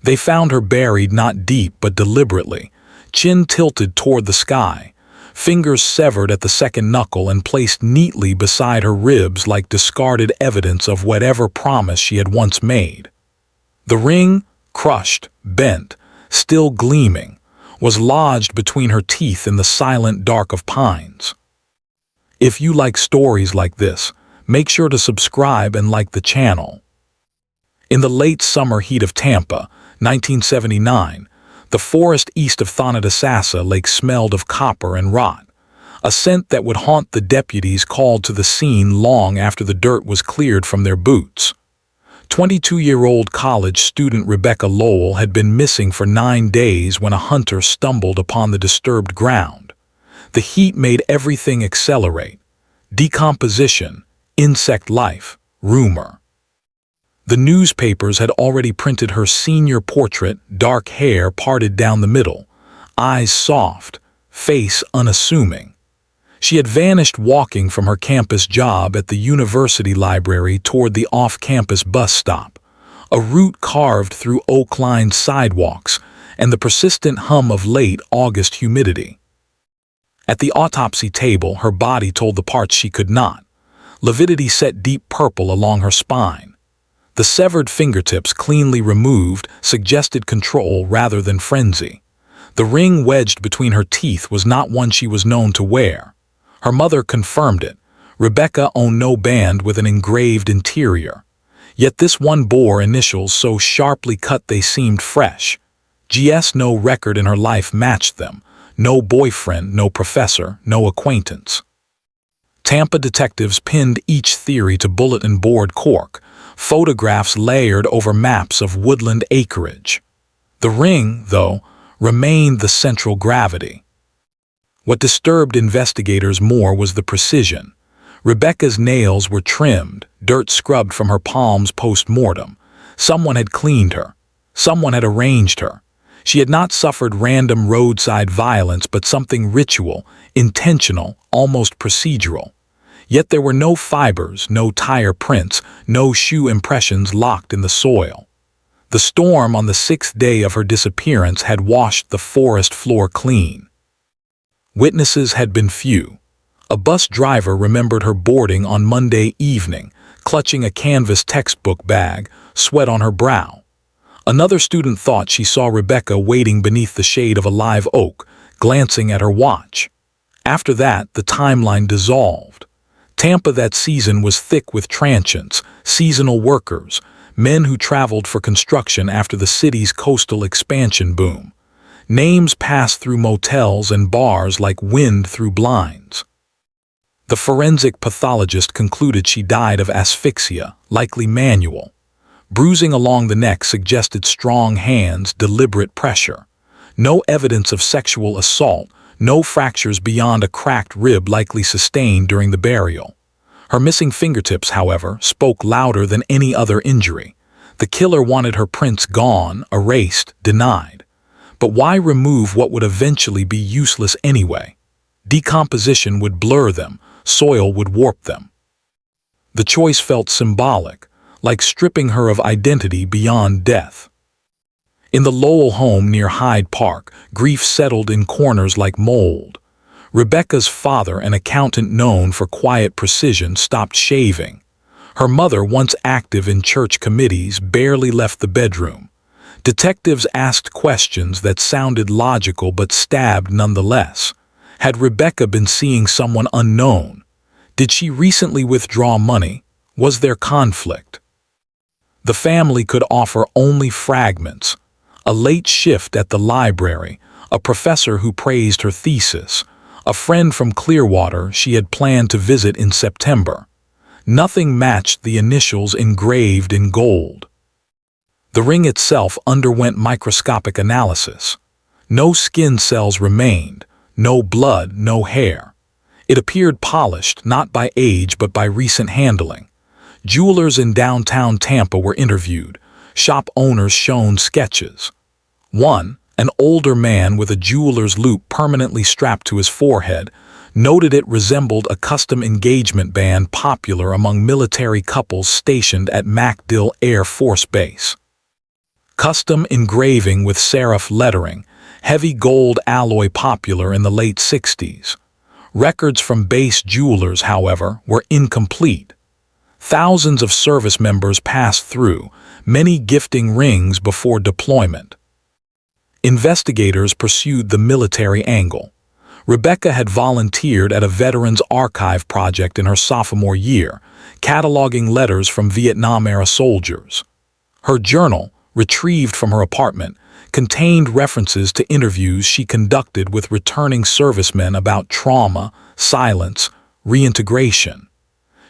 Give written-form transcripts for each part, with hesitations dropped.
They found her buried not deep but deliberately, chin tilted toward the sky, fingers severed at the second knuckle and placed neatly beside her ribs like discarded evidence of whatever promise she had once made. The ring, crushed, bent, still gleaming, was lodged between her teeth in the silent dark of pines. If you like stories like this, make sure to subscribe and like the channel. In the late summer heat of Tampa, 1979, the forest east of Thonotosassa Lake smelled of copper and rot, a scent that would haunt the deputies called to the scene long after the dirt was cleared from their boots. 22-year-old college student Rebecca Lowell had been missing for 9 days when a hunter stumbled upon the disturbed ground. The heat made everything accelerate. Decomposition, insect life, rumor. The newspapers had already printed her senior portrait, dark hair parted down the middle, eyes soft, face unassuming. She had vanished walking from her campus job at the university library toward the off-campus bus stop, a route carved through oak-lined sidewalks and the persistent hum of late August humidity. At the autopsy table, her body told the parts she could not. Lividity set deep purple along her spine. The severed fingertips, cleanly removed, suggested control rather than frenzy. The ring wedged between her teeth was not one she was known to wear. Her mother confirmed it. Rebecca owned no band with an engraved interior. Yet this one bore initials so sharply cut they seemed fresh. GS no record in her life matched them. No boyfriend, no professor, no acquaintance. Tampa detectives pinned each theory to bulletin board cork, photographs layered over maps of woodland acreage. The ring, though, remained the central gravity. What disturbed investigators more was the precision. Rebecca's nails were trimmed, dirt scrubbed from her palms post-mortem. Someone had cleaned her. Someone had arranged her. She had not suffered random roadside violence, but something ritual, intentional, almost procedural. Yet there were no fibers, no tire prints, no shoe impressions locked in the soil. The storm on the 6th day of her disappearance had washed the forest floor clean. Witnesses had been few. A bus driver remembered her boarding on Monday evening, clutching a canvas textbook bag, sweat on her brow. Another student thought she saw Rebecca waiting beneath the shade of a live oak, glancing at her watch. After that, the timeline dissolved. Tampa that season was thick with transients, seasonal workers, men who traveled for construction after the city's coastal expansion boom. Names passed through motels and bars like wind through blinds. The forensic pathologist concluded she died of asphyxia, likely manual. Bruising along the neck suggested strong hands, deliberate pressure. No evidence of sexual assault, no fractures beyond a cracked rib likely sustained during the burial. Her missing fingertips, however, spoke louder than any other injury. The killer wanted her prints gone, erased, denied. But why remove what would eventually be useless anyway? Decomposition would blur them, soil would warp them. The choice felt symbolic, like stripping her of identity beyond death. In the Lowell home near Hyde Park, grief settled in corners like mold. Rebecca's father, an accountant known for quiet precision, stopped shaving. Her mother, once active in church committees, barely left the bedroom. Detectives asked questions that sounded logical but stabbed nonetheless. Had Rebecca been seeing someone unknown? Did she recently withdraw money? Was there conflict? The family could offer only fragments. A late shift at the library, a professor who praised her thesis, a friend from Clearwater she had planned to visit in September. Nothing matched the initials engraved in gold. The ring itself underwent microscopic analysis. No skin cells remained, no blood, no hair. It appeared polished, not by age but by recent handling. Jewelers in downtown Tampa were interviewed, shop owners shown sketches. One, an older man with a jeweler's loop permanently strapped to his forehead, noted it resembled a custom engagement band popular among military couples stationed at MacDill Air Force Base. Custom engraving with serif lettering, heavy gold alloy popular in the late 60s. Records from base jewelers, however, were incomplete. Thousands of service members passed through, many gifting rings before deployment. Investigators pursued the military angle. Rebecca had volunteered at a Veterans Archive project in her sophomore year, cataloging letters from Vietnam-era soldiers. Her journal, retrieved from her apartment, contained references to interviews she conducted with returning servicemen about trauma, silence, reintegration.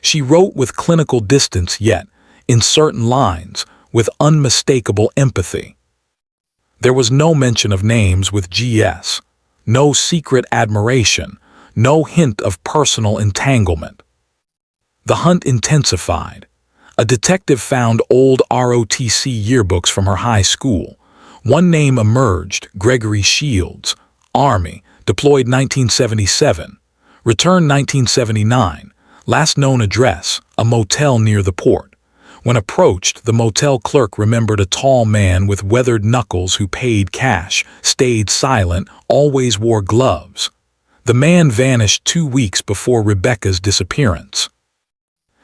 She wrote with clinical distance yet, in certain lines, with unmistakable empathy. There was no mention of names with GS, no secret admiration, no hint of personal entanglement. The hunt intensified. A detective found old ROTC yearbooks from her high school. One name emerged, Gregory Shields, Army, deployed 1977, returned 1979, last known address, a motel near the port. When approached, the motel clerk remembered a tall man with weathered knuckles who paid cash, stayed silent, always wore gloves. The man vanished 2 weeks before Rebecca's disappearance.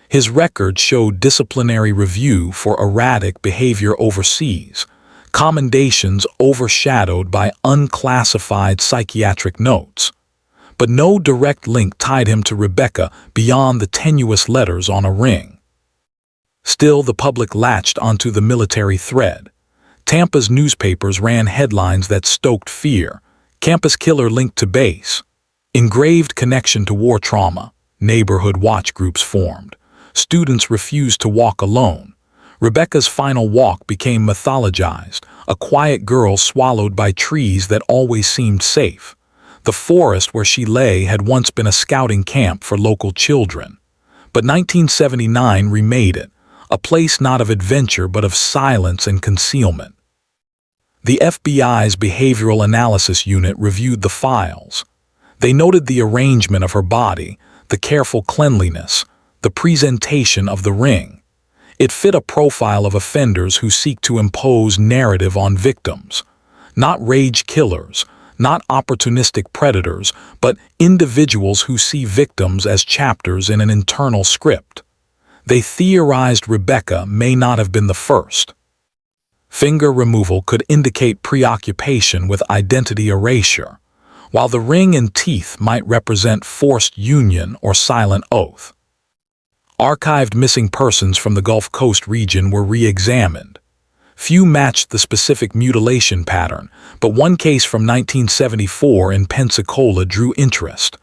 His record showed disciplinary review for erratic behavior overseas, commendations overshadowed by unclassified psychiatric notes. But no direct link tied him to Rebecca beyond the tenuous letters on a ring. Still, the public latched onto the military thread. Tampa's newspapers ran headlines that stoked fear. Campus killer linked to base. Engraved connection to war trauma. Neighborhood watch groups formed. Students refused to walk alone. Rebecca's final walk became mythologized, a quiet girl swallowed by trees that always seemed safe. The forest where she lay had once been a scouting camp for local children. But 1979 remade it, a place not of adventure but of silence and concealment. The FBI's Behavioral Analysis Unit reviewed the files. They noted the arrangement of her body, the careful cleanliness, the presentation of the ring. It fit a profile of offenders who seek to impose narrative on victims. Not rage killers, not opportunistic predators, but individuals who see victims as chapters in an internal script. They theorized Rebecca may not have been the first. Finger removal could indicate preoccupation with identity erasure, while the ring and teeth might represent forced union or silent oath. Archived missing persons from the Gulf Coast region were re-examined. Few matched the specific mutilation pattern, but one case from 1974 in Pensacola drew interest.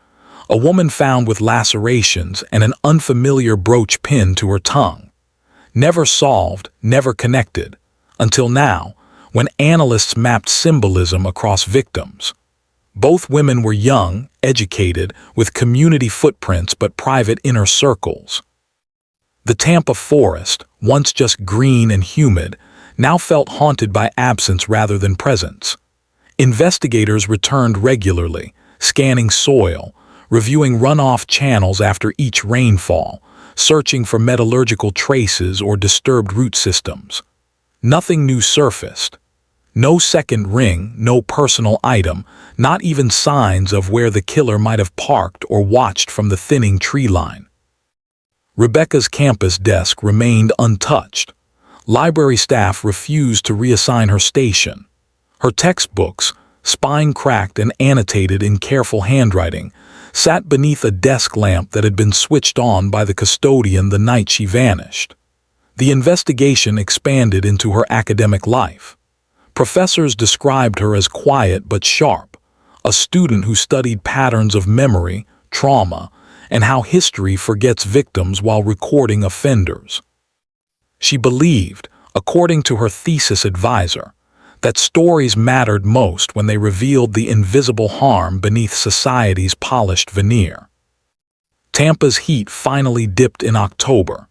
A woman found with lacerations and an unfamiliar brooch pin to her tongue. Never solved, never connected, until now, when analysts mapped symbolism across victims. Both women were young, educated, with community footprints but private inner circles. The Tampa forest, once just green and humid, now felt haunted by absence rather than presence. Investigators returned regularly, scanning soil, reviewing runoff channels after each rainfall, searching for metallurgical traces or disturbed root systems. Nothing new surfaced. No second ring, no personal item, not even signs of where the killer might have parked or watched from the thinning tree line. Rebecca's campus desk remained untouched. Library staff refused to reassign her station. Her textbooks, spine-cracked and annotated in careful handwriting, sat beneath a desk lamp that had been switched on by the custodian the night she vanished. The investigation expanded into her academic life. Professors described her as quiet but sharp, a student who studied patterns of memory, trauma, and how history forgets victims while recording offenders. She believed, according to her thesis advisor, that stories mattered most when they revealed the invisible harm beneath society's polished veneer. Tampa's heat finally dipped in October.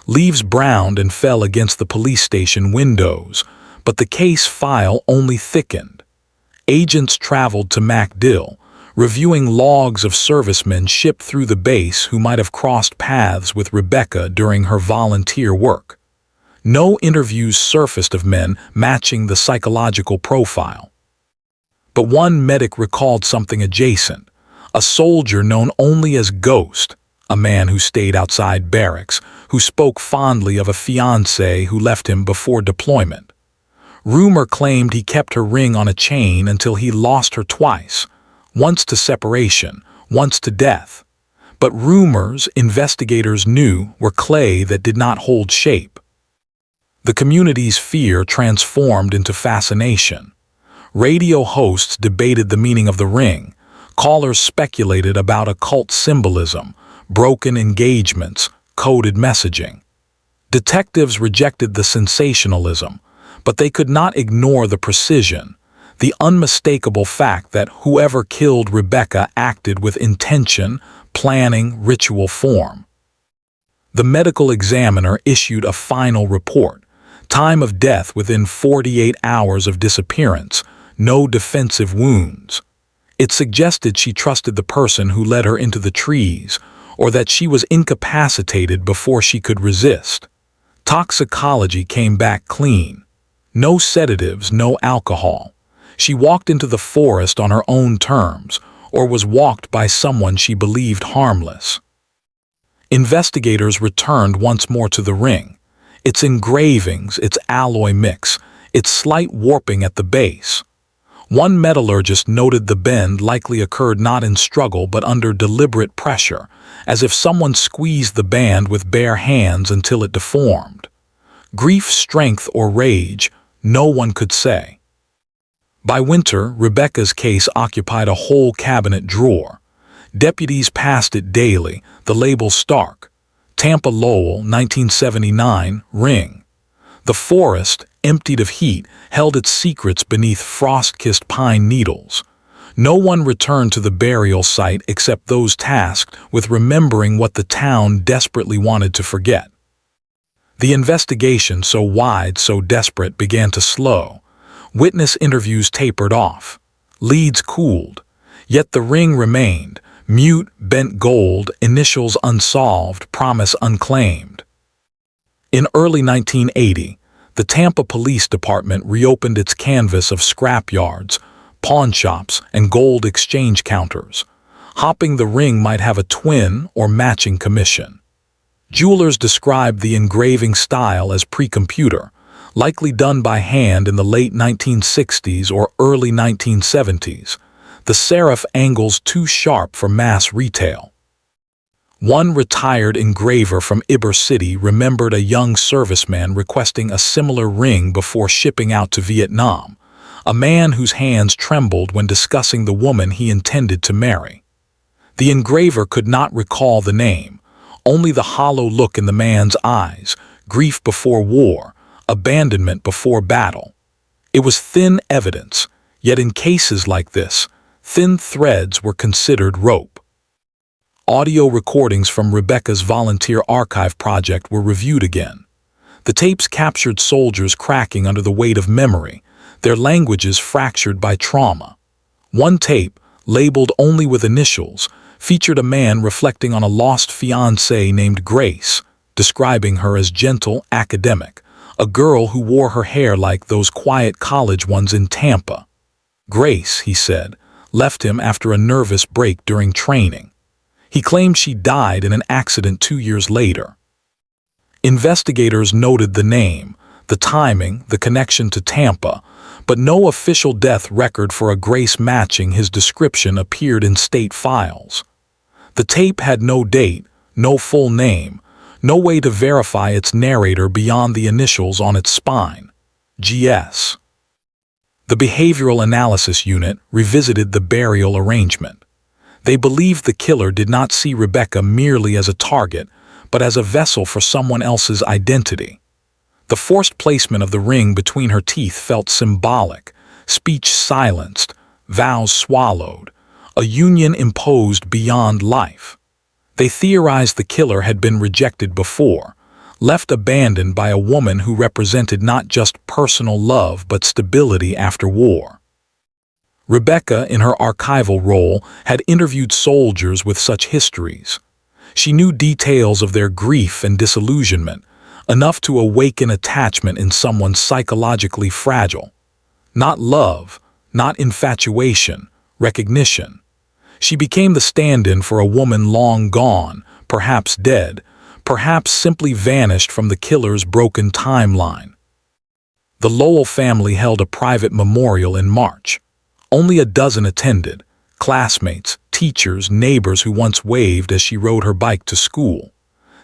Leaves browned and fell against the police station windows, but the case file only thickened. Agents traveled to MacDill, reviewing logs of servicemen shipped through the base who might have crossed paths with Rebecca during her volunteer work. No interviews surfaced of men matching the psychological profile. But one medic recalled something adjacent, a soldier known only as Ghost, a man who stayed outside barracks, who spoke fondly of a fiancée who left him before deployment. Rumor claimed he kept her ring on a chain until he lost her twice, once to separation, once to death. But rumors, investigators knew, were clay that did not hold shape. The community's fear transformed into fascination. Radio hosts debated the meaning of the ring. Callers speculated about occult symbolism, broken engagements, coded messaging. Detectives rejected the sensationalism, but they could not ignore the precision, the unmistakable fact that whoever killed Rebecca acted with intention, planning, ritual form. The medical examiner issued a final report. Time of death within 48 hours of disappearance, no defensive wounds. It suggested she trusted the person who led her into the trees, or that she was incapacitated before she could resist. Toxicology came back clean. No sedatives, no alcohol. She walked into the forest on her own terms, or was walked by someone she believed harmless. Investigators returned once more to the ring. Its engravings, its alloy mix, its slight warping at the base. One metallurgist noted the bend likely occurred not in struggle but under deliberate pressure, as if someone squeezed the band with bare hands until it deformed. Grief, strength, or rage, no one could say. By winter, Rebecca's case occupied a whole cabinet drawer. Deputies passed it daily, the label stark. Tampa Lowell, 1979, ring. The forest, emptied of heat, held its secrets beneath frost-kissed pine needles. No one returned to the burial site except those tasked with remembering what the town desperately wanted to forget. The investigation, so wide, so desperate, began to slow. Witness interviews tapered off. Leads cooled. Yet the ring remained, mute, bent gold, initials unsolved, promise unclaimed. In early 1980, the Tampa Police Department reopened its canvas of scrapyards, pawnshops, and gold exchange counters. Hopping the ring might have a twin or matching commission. Jewelers described the engraving style as pre-computer, likely done by hand in the late 1960s or early 1970s. The serif angles too sharp for mass retail. One retired engraver from Ybor City remembered a young serviceman requesting a similar ring before shipping out to Vietnam, a man whose hands trembled when discussing the woman he intended to marry. The engraver could not recall the name, only the hollow look in the man's eyes, grief before war, abandonment before battle. It was thin evidence, yet in cases like this, thin threads were considered rope. Audio recordings from Rebecca's volunteer archive project were reviewed again. The tapes captured soldiers cracking under the weight of memory, their languages fractured by trauma. One tape, labeled only with initials, featured a man reflecting on a lost fiancée named Grace, describing her as gentle, academic, a girl who wore her hair like those quiet college ones in Tampa. Grace, he said, left him after a nervous break during training. He claimed she died in an accident 2 years later. Investigators noted the name, the timing, the connection to Tampa, but no official death record for a Grace matching his description appeared in state files. The tape had no date, no full name, no way to verify its narrator beyond the initials on its spine. GS. The Behavioral Analysis Unit revisited the burial arrangement. They believed the killer did not see Rebecca merely as a target, but as a vessel for someone else's identity. The forced placement of the ring between her teeth felt symbolic, speech silenced, vows swallowed, a union imposed beyond life. They theorized the killer had been rejected before, left abandoned by a woman who represented not just personal love but stability after war. Rebecca, in her archival role, had interviewed soldiers with such histories. She knew details of their grief and disillusionment, enough to awaken attachment in someone psychologically fragile. Not love, not infatuation, recognition. She became the stand-in for a woman long gone, perhaps dead, perhaps simply vanished from the killer's broken timeline. The Lowell family held a private memorial in March. Only a dozen attended, classmates, teachers, neighbors who once waved as she rode her bike to school.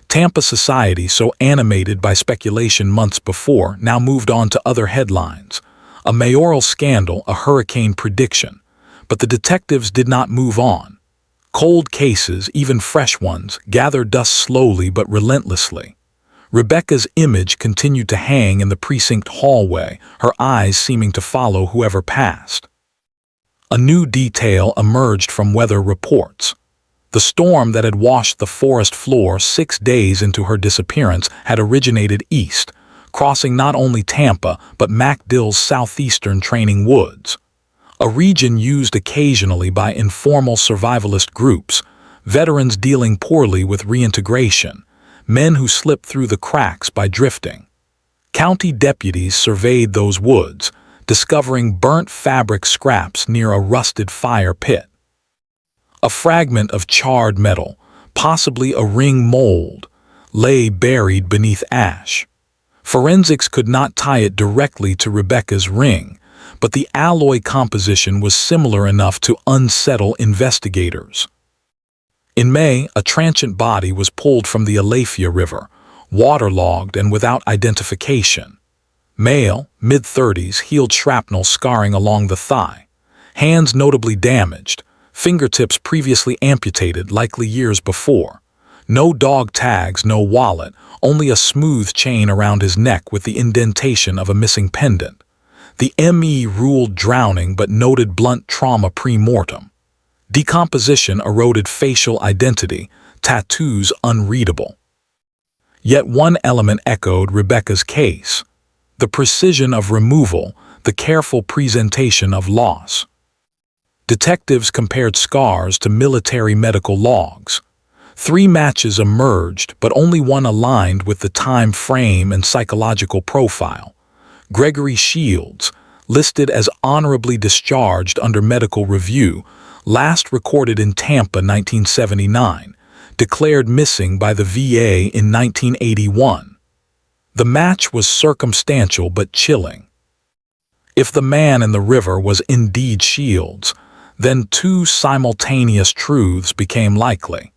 Tampa society, so animated by speculation months before, now moved on to other headlines. A mayoral scandal, a hurricane prediction. But the detectives did not move on. Cold cases, even fresh ones, gathered dust slowly but relentlessly. Rebecca's image continued to hang in the precinct hallway, her eyes seeming to follow whoever passed. A new detail emerged from weather reports. The storm that had washed the forest floor 6 days into her disappearance had originated east, crossing not only Tampa but MacDill's southeastern training woods. A region used occasionally by informal survivalist groups, veterans dealing poorly with reintegration, men who slipped through the cracks by drifting. County deputies surveyed those woods, discovering burnt fabric scraps near a rusted fire pit. A fragment of charred metal, possibly a ring mold, lay buried beneath ash. Forensics could not tie it directly to Rebecca's ring, but the alloy composition was similar enough to unsettle investigators. In May, a transient body was pulled from the Alafia River, waterlogged and without identification. Male, mid-30s, healed shrapnel scarring along the thigh. Hands notably damaged, fingertips previously amputated, likely years before. No dog tags, no wallet, only a smooth chain around his neck with the indentation of a missing pendant. The ME ruled drowning but noted blunt trauma pre-mortem. Decomposition eroded facial identity, tattoos unreadable. Yet one element echoed Rebecca's case: the precision of removal, the careful presentation of loss. Detectives compared scars to military medical logs. 3 matches emerged, but only one aligned with the time frame and psychological profile. Gregory Shields, listed as honorably discharged under medical review, last recorded in Tampa 1979, declared missing by the VA in 1981. The match was circumstantial but chilling. If the man in the river was indeed Shields, then 2 simultaneous truths became likely.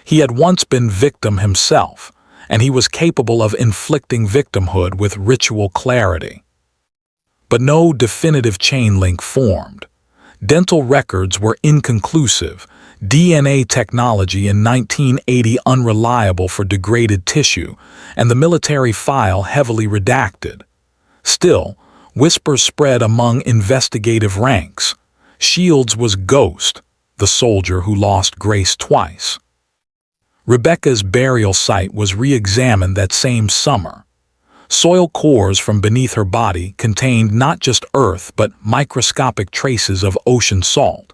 He had once been victim himself, and he was capable of inflicting victimhood with ritual clarity. But no definitive chain link formed. Dental records were inconclusive, DNA technology in 1980 unreliable for degraded tissue, and the military file heavily redacted. Still, whispers spread among investigative ranks. Shields was Ghost, the soldier who lost Grace twice. Rebecca's burial site was re-examined that same summer. Soil cores from beneath her body contained not just earth but microscopic traces of ocean salt,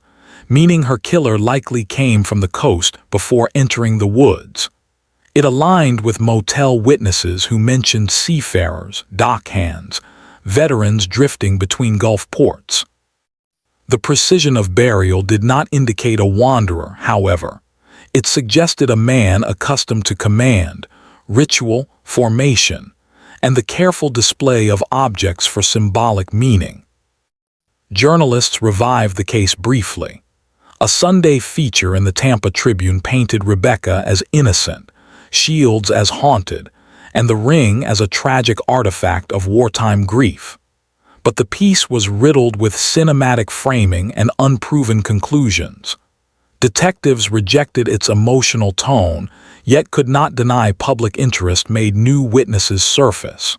meaning her killer likely came from the coast before entering the woods. It aligned with motel witnesses who mentioned seafarers, dockhands, veterans drifting between Gulf ports. The precision of burial did not indicate a wanderer, however. It suggested a man accustomed to command, ritual, formation, and the careful display of objects for symbolic meaning. Journalists revived the case briefly. A Sunday feature in the Tampa Tribune painted Rebecca as innocent, Shields as haunted, and the ring as a tragic artifact of wartime grief. But the piece was riddled with cinematic framing and unproven conclusions. Detectives rejected its emotional tone, yet could not deny public interest made new witnesses surface.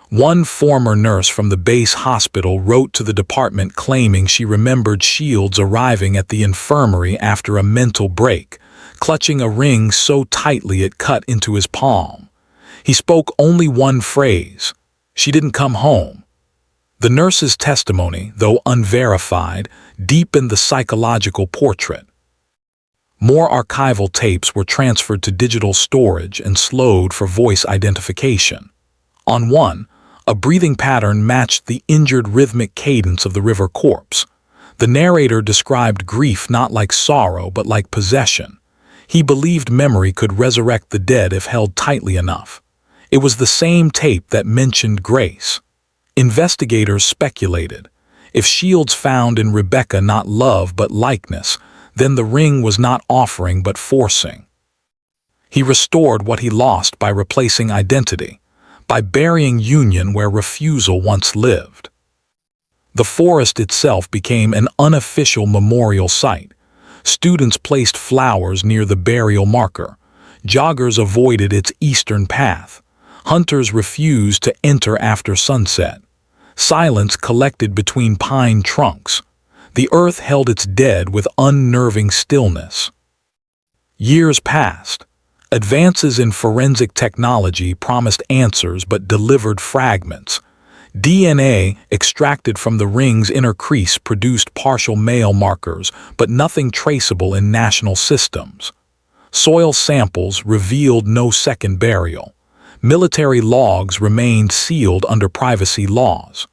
One former nurse from the base hospital wrote to the department claiming she remembered Shields arriving at the infirmary after a mental break, clutching a ring so tightly it cut into his palm. He spoke only one phrase: "She didn't come home." The nurse's testimony, though unverified, deepened the psychological portrait. More archival tapes were transferred to digital storage and slowed for voice identification. On one, a breathing pattern matched the injured rhythmic cadence of the river corpse. The narrator described grief not like sorrow but like possession. He believed memory could resurrect the dead if held tightly enough. It was the same tape that mentioned grace. Investigators speculated. If Shields found in Rebecca not love but likeness, then the ring was not offering but forcing. He restored what he lost by replacing identity, by burying union where refusal once lived. The forest itself became an unofficial memorial site. Students placed flowers near the burial marker. Joggers avoided its eastern path. Hunters refused to enter after sunset. Silence collected between pine trunks. The earth held its dead with unnerving stillness. Years passed. Advances in forensic technology promised answers but delivered fragments. DNA extracted from the ring's inner crease produced partial male markers, but nothing traceable in national systems. Soil samples revealed no second burial. Military logs remained sealed under privacy laws.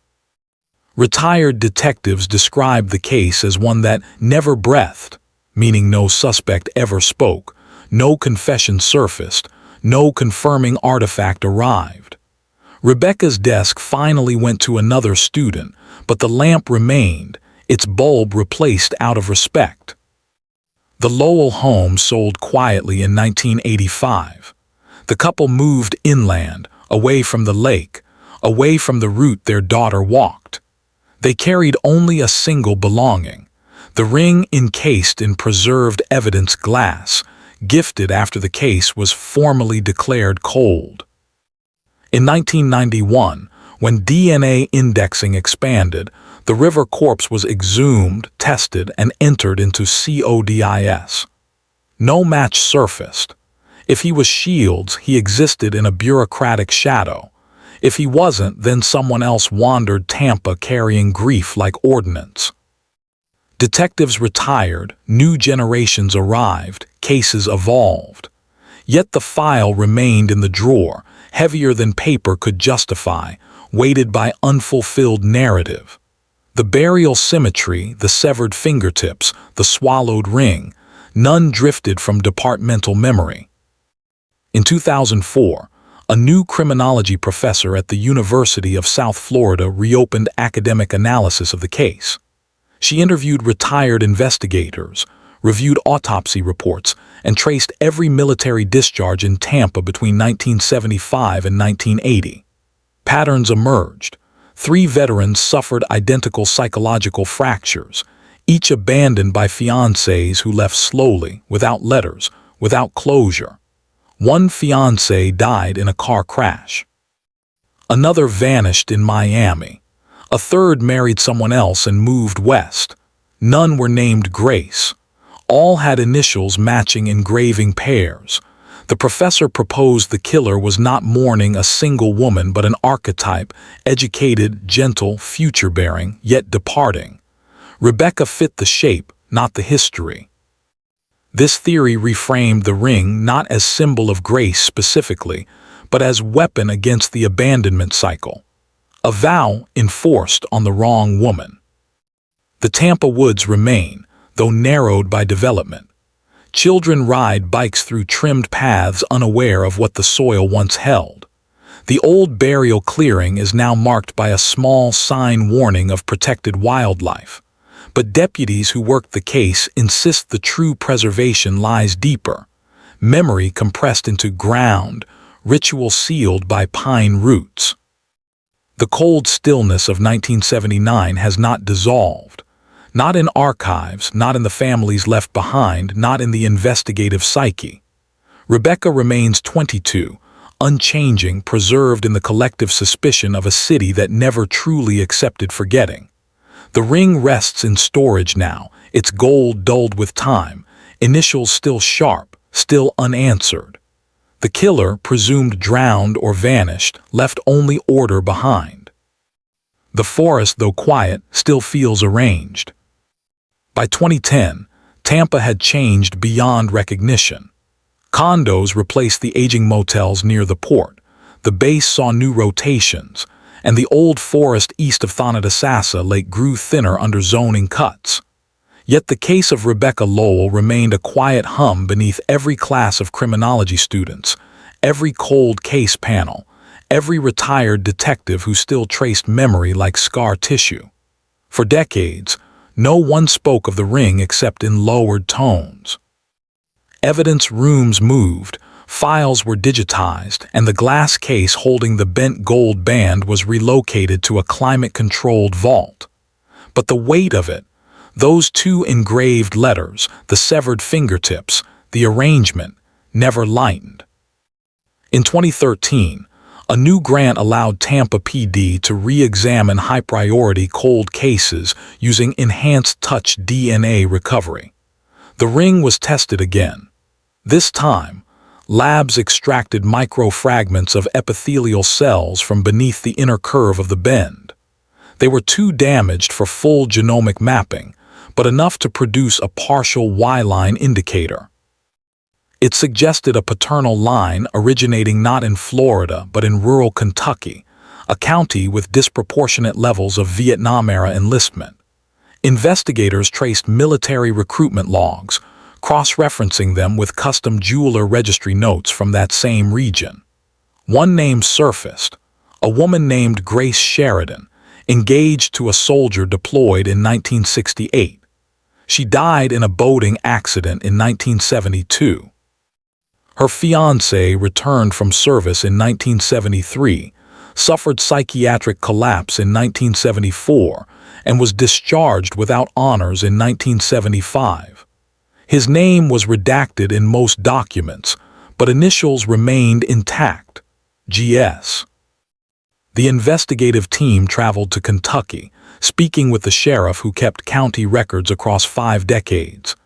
Retired detectives described the case as one that never breathed, meaning no suspect ever spoke, no confession surfaced, no confirming artifact arrived. Rebecca's desk finally went to another student, but the lamp remained, its bulb replaced out of respect. The Lowell home sold quietly in 1985. The couple moved inland, away from the lake, away from the route their daughter walked. They carried only a single belonging, the ring encased in preserved evidence glass, gifted after the case was formally declared cold. In 1991, when DNA indexing expanded, the river corpse was exhumed, tested, and entered into CODIS. No match surfaced. If he was Shields, he existed in a bureaucratic shadow. If he wasn't, then someone else wandered Tampa carrying grief like ordnance. Detectives retired, new generations arrived, cases evolved. Yet the file remained in the drawer, heavier than paper could justify, weighted by unfulfilled narrative. The burial symmetry, the severed fingertips, the swallowed ring, none drifted from departmental memory. In 2004, a new criminology professor at the University of South Florida reopened academic analysis of the case. She interviewed retired investigators, reviewed autopsy reports, and traced every military discharge in Tampa between 1975 and 1980. Patterns emerged. 3 veterans suffered identical psychological fractures, each abandoned by fiancés who left slowly, without letters, without closure. One fiancé died in a car crash. Another vanished in Miami. A third married someone else and moved west. None were named Grace. All had initials matching engraving pairs. The professor proposed the killer was not mourning a single woman but an archetype, educated, gentle, future-bearing, yet departing. Rebecca fit the shape, not the history. This theory reframed the ring not as symbol of grace specifically, but as weapon against the abandonment cycle. A vow enforced on the wrong woman. The Tampa woods remain, though narrowed by development. Children ride bikes through trimmed paths unaware of what the soil once held. The old burial clearing is now marked by a small sign warning of protected wildlife. But deputies who worked the case insist the true preservation lies deeper. Memory compressed into ground, ritual sealed by pine roots. The cold stillness of 1979 has not dissolved. Not in archives, not in the families left behind, not in the investigative psyche. Rebecca remains 22, unchanging, preserved in the collective suspicion of a city that never truly accepted forgetting. The ring rests in storage now, its gold dulled with time, initials still sharp, still unanswered. The killer, presumed drowned or vanished, left only order behind. The forest, though quiet, still feels arranged. By 2010, Tampa had changed beyond recognition. Condos replaced the aging motels near the port, the base saw new rotations, and the old forest east of Thonotosassa Lake grew thinner under zoning cuts. Yet the case of Rebecca Lowell remained a quiet hum beneath every class of criminology students, every cold case panel, every retired detective who still traced memory like scar tissue. For decades, no one spoke of the ring except in lowered tones. Evidence rooms moved, files were digitized, and the glass case holding the bent gold band was relocated to a climate-controlled vault. But the weight of it, those two engraved letters, the severed fingertips, the arrangement, never lightened. In 2013, a new grant allowed Tampa PD to re-examine high-priority cold cases using enhanced touch DNA recovery. The ring was tested again. This time, labs extracted microfragments of epithelial cells from beneath the inner curve of the bend. They were too damaged for full genomic mapping, but enough to produce a partial Y-line indicator. It suggested a paternal line originating not in Florida but in rural Kentucky, a county with disproportionate levels of Vietnam-era enlistment. Investigators traced military recruitment logs, cross-referencing them with custom jeweler registry notes from that same region. One name surfaced, a woman named Grace Sheridan, engaged to a soldier deployed in 1968. She died in a boating accident in 1972. Her fiancé returned from service in 1973, suffered psychiatric collapse in 1974, and was discharged without honors in 1975. His name was redacted in most documents, but initials remained intact, GS. The investigative team traveled to Kentucky, speaking with the sheriff who kept county records across 5 decades.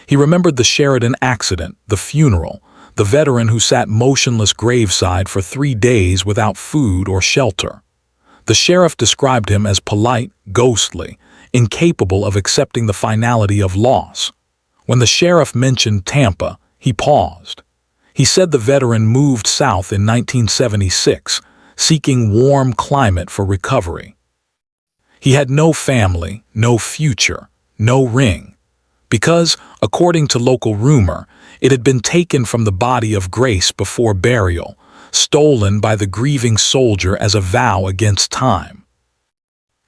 He remembered the Sheridan accident, the funeral, the veteran who sat motionless graveside for 3 days without food or shelter. The sheriff described him as polite, ghostly, incapable of accepting the finality of loss. When the sheriff mentioned Tampa, he paused. He said the veteran moved south in 1976, seeking warm climate for recovery. He had no family, no future, no ring, because, according to local rumor, it had been taken from the body of Grace before burial, stolen by the grieving soldier as a vow against time.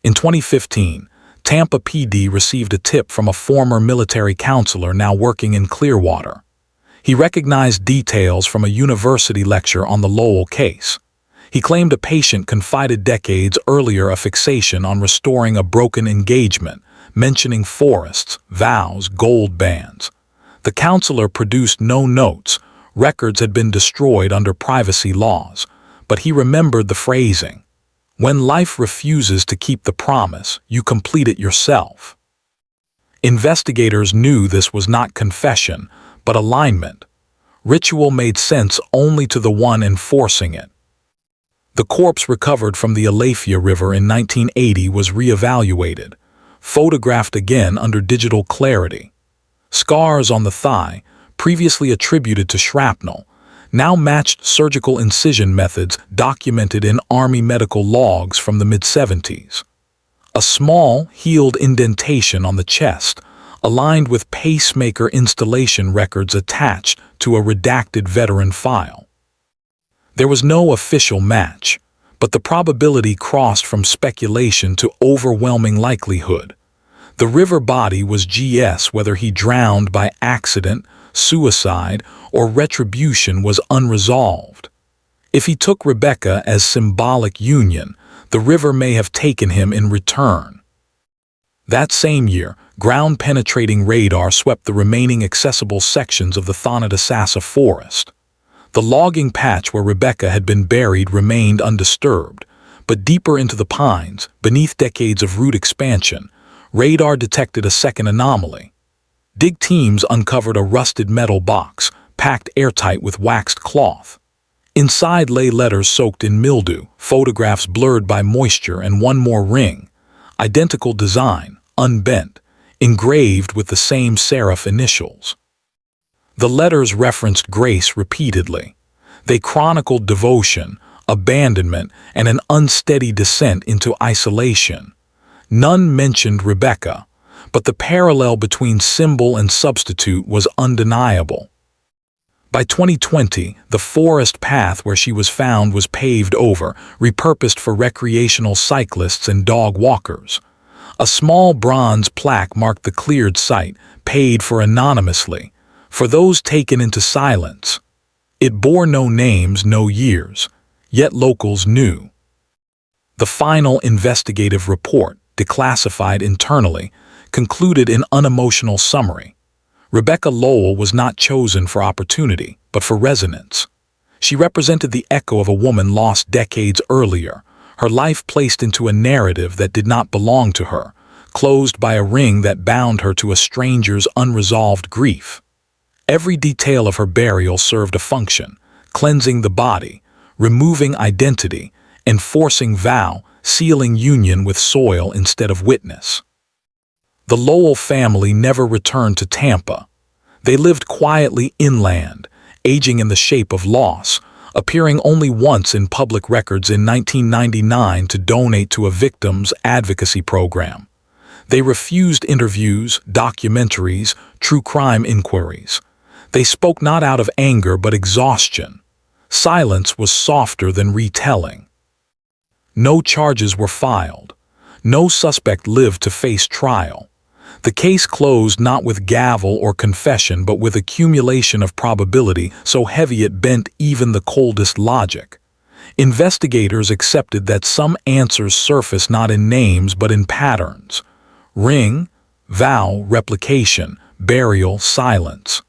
In 2015, Tampa PD received a tip from a former military counselor now working in Clearwater. He recognized details from a university lecture on the Lowell case. He claimed a patient confided decades earlier a fixation on restoring a broken engagement, mentioning forests, vows, gold bands. The counselor produced no notes. Records had been destroyed under privacy laws, but he remembered the phrasing. When life refuses to keep the promise, you complete it yourself. Investigators knew this was not confession, but alignment. Ritual made sense only to the one enforcing it. The corpse recovered from the Alafia River in 1980 was reevaluated, photographed again under digital clarity. Scars on the thigh, previously attributed to shrapnel, now matched surgical incision methods documented in Army medical logs from the mid-70s. A small, healed indentation on the chest, aligned with pacemaker installation records attached to a redacted veteran file. There was no official match, but the probability crossed from speculation to overwhelming likelihood. The river body was GS whether he drowned by accident, suicide, or retribution was unresolved. If he took Rebecca as symbolic union, the river may have taken him in return. That same year, ground-penetrating radar swept the remaining accessible sections of the Thonotosassa forest. The logging patch where Rebecca had been buried remained undisturbed, but deeper into the pines, beneath decades of root expansion, radar detected a second anomaly. Dig teams uncovered a rusted metal box, packed airtight with waxed cloth. Inside lay letters soaked in mildew, photographs blurred by moisture, and one more ring. Identical design, unbent, engraved with the same serif initials. The letters referenced Grace repeatedly. They chronicled devotion, abandonment, and an unsteady descent into isolation. None mentioned Rebecca, but the parallel between symbol and substitute was undeniable. By 2020, the forest path where she was found was paved over, repurposed for recreational cyclists and dog walkers. A small bronze plaque marked the cleared site, paid for anonymously, for those taken into silence. It bore no names, no years, yet locals knew. The final investigative report, declassified internally, concluded in unemotional summary. Rebecca Lowell was not chosen for opportunity, but for resonance. She represented the echo of a woman lost decades earlier, her life placed into a narrative that did not belong to her, closed by a ring that bound her to a stranger's unresolved grief. Every detail of her burial served a function, cleansing the body, removing identity, enforcing vow, sealing union with soil instead of witness. The Lowell family never returned to Tampa. They lived quietly inland, aging in the shape of loss, appearing only once in public records in 1999 to donate to a victims' advocacy program. They refused interviews, documentaries, true crime inquiries. They spoke not out of anger but exhaustion. Silence was softer than retelling. No charges were filed. No suspect lived to face trial. The case closed not with gavel or confession but with accumulation of probability so heavy it bent even the coldest logic. Investigators accepted that some answers surface not in names but in patterns. Ring, vow, replication, burial, silence.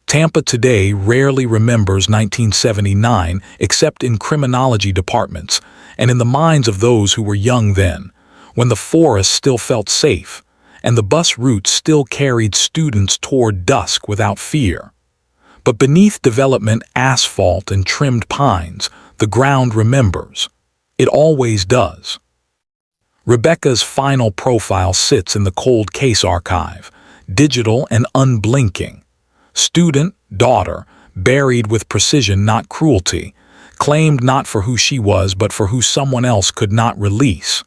Tampa today rarely remembers 1979 except in criminology departments and in the minds of those who were young then, when the forest still felt safe and the bus routes still carried students toward dusk without fear. But beneath development, asphalt, and trimmed pines, the ground remembers. It always does. Rebecca's final profile sits in the cold case archive, digital and unblinking. Student, daughter, buried with precision, not cruelty, claimed not for who she was but for who someone else could not release.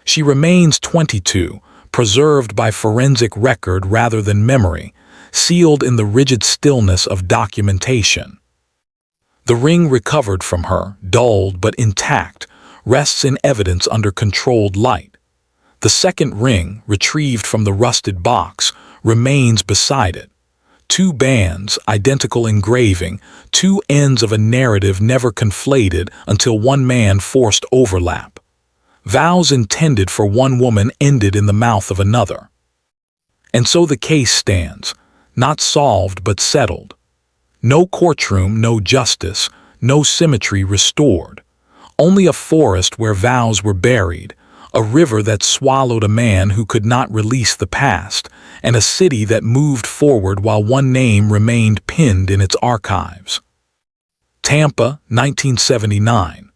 She remains 22, preserved by forensic record rather than memory, sealed in the rigid stillness of documentation. The ring recovered from her, dulled but intact, rests in evidence under controlled light. The second ring, retrieved from the rusted box, remains beside it. Two bands, identical engraving, two ends of a narrative never conflated until one man forced overlap. Vows intended for one woman ended in the mouth of another. And so the case stands, not solved but settled. No courtroom, no justice, no symmetry restored. Only a forest where vows were buried, a river that swallowed a man who could not release the past, and a city that moved forward while one name remained pinned in its archives. Tampa, 1979.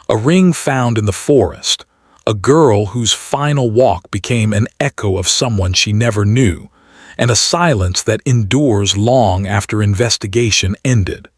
A ring found in the forest, a girl whose final walk became an echo of someone she never knew, and a silence that endures long after investigation ended.